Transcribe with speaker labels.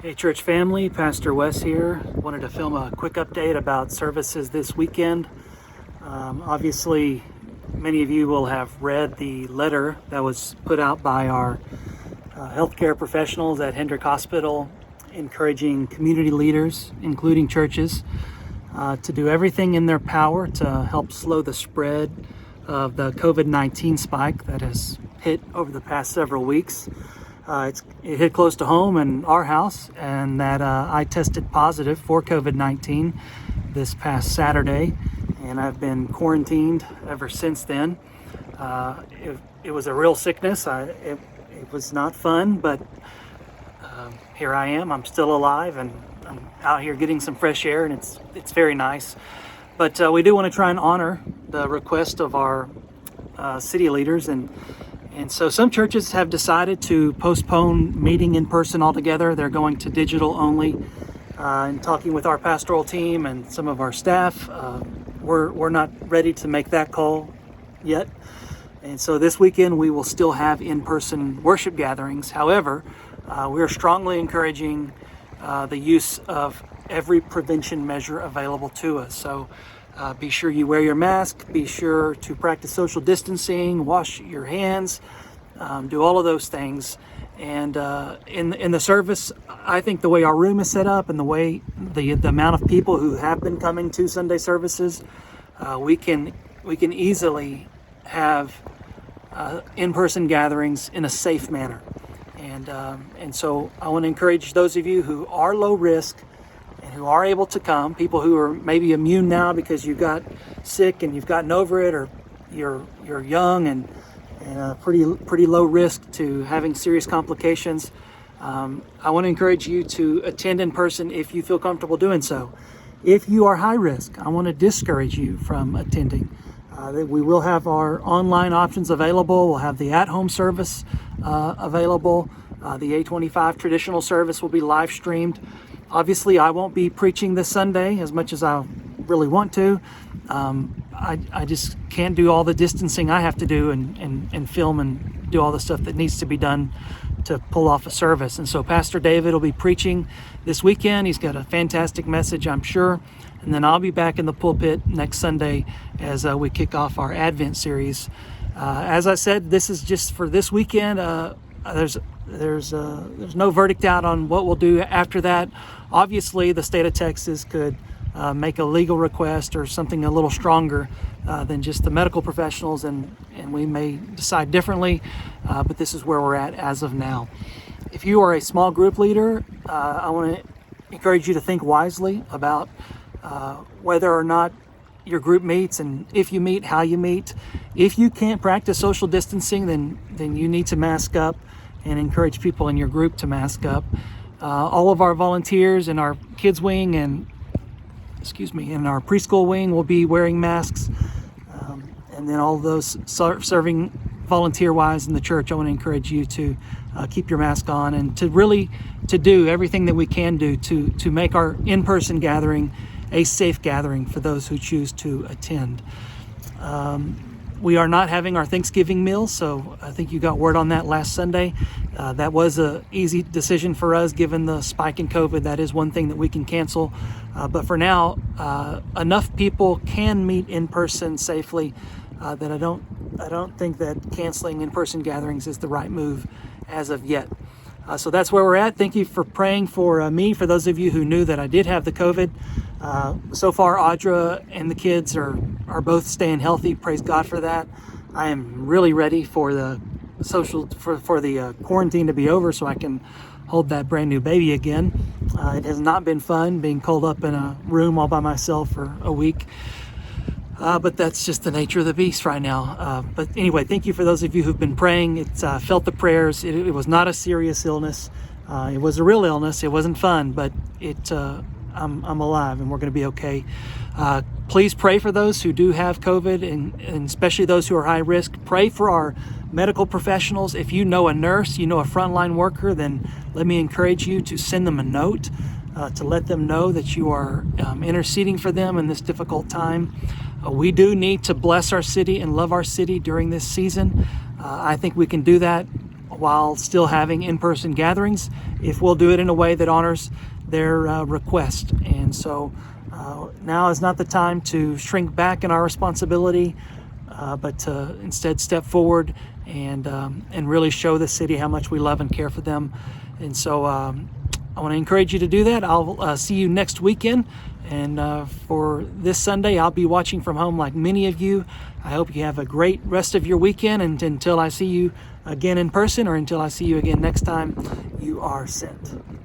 Speaker 1: Hey church family, Pastor Wes here. Wanted to film a quick update about services this weekend. Obviously, many of you will have read the letter that was put out by our healthcare professionals at Hendrick Hospital, encouraging community leaders, including churches, to do everything in their power to help slow the spread of the COVID-19 spike that has hit over the past several weeks. It hit close to home in our house, and that I tested positive for COVID-19 this past Saturday, and I've been quarantined ever since then. It was a real sickness. It was not fun, but here I am. I'm still alive, and I'm out here getting some fresh air, and it's very nice. But we do want to try and honor the request of our city leaders, and so some churches have decided to postpone meeting in person altogether. They're going to digital only. And talking with our pastoral team and some of our staff, we're not ready to make that call yet. And so this weekend we will still have in-person worship gatherings. However, we are strongly encouraging the use of every prevention measure available to us. So be sure you wear your mask, be sure to practice social distancing, wash your hands, do all of those things. And in the service, I think the way our room is set up and the way the amount of people who have been coming to Sunday services, we can easily have in-person gatherings in a safe manner. And so I want to encourage those of you who are low risk and who are able to come, people who are maybe immune now because you got sick and you've gotten over it, or you're young and pretty low risk to having serious complications. I want to encourage you to attend in person if you feel comfortable doing so. If you are high risk, I want to discourage you from attending. We will have our online options available. We'll have the at-home service available. The 825 traditional service will be live streamed. Obviously, I won't be preaching this Sunday as much as I really want to. I just can't do all the distancing I have to do and film and do all the stuff that needs to be done to pull off a service. And so Pastor David will be preaching this weekend. He's got a fantastic message, I'm sure. And then I'll be back in the pulpit next Sunday as we kick off our Advent series. As I said, this is just for this weekend. There's no verdict out on what we'll do after that. Obviously, the state of Texas could make a legal request or something a little stronger than just the medical professionals, and we may decide differently, but this is where we're at as of now. If you are a small group leader, I want to encourage you to think wisely about whether or not your group meets, and if you meet, how you meet. If you can't practice social distancing, then you need to mask up and encourage people in your group to mask up. All of our volunteers in our kids wing and in our preschool wing will be wearing masks. And then all those serving volunteer-wise in the church, I want to encourage you to keep your mask on and to do everything that we can do to make our in-person gathering a safe gathering for those who choose to attend. We are not having our Thanksgiving meal, so I think you got word on that last Sunday. That was an easy decision for us given the spike in COVID. That is one thing that we can cancel. But for now, enough people can meet in person safely that I don't think that canceling in-person gatherings is the right move as of yet. So that's where we're at. Thank you for praying for me. For those of you who knew that I did have the COVID, so far Audra and the kids are both staying healthy. Praise God for that. I am really ready for the quarantine to be over so I can hold that brand new baby again. It has not been fun being curled up in a room all by myself for a week. But that's just the nature of the beast right now. But anyway, thank you for those of you who've been praying. It's felt the prayers. It was not a serious illness. It was a real illness. It wasn't fun, but I'm alive and we're going to be okay. Please pray for those who do have COVID and especially those who are high risk. Pray for our medical professionals. If you know a nurse, you know a frontline worker, then let me encourage you to send them a note to let them know that you are interceding for them in this difficult time. We do need to bless our city and love our city during this season. I think we can do that while still having in-person gatherings, if we'll do it in a way that honors their request. And so now is not the time to shrink back in our responsibility, but to instead step forward and really show the city how much we love and care for them. And so I want to encourage you to do that. I'll see you next weekend. And for this Sunday, I'll be watching from home like many of you. I hope you have a great rest of your weekend. And until I see you again in person, or until I see you again next time, you are sent.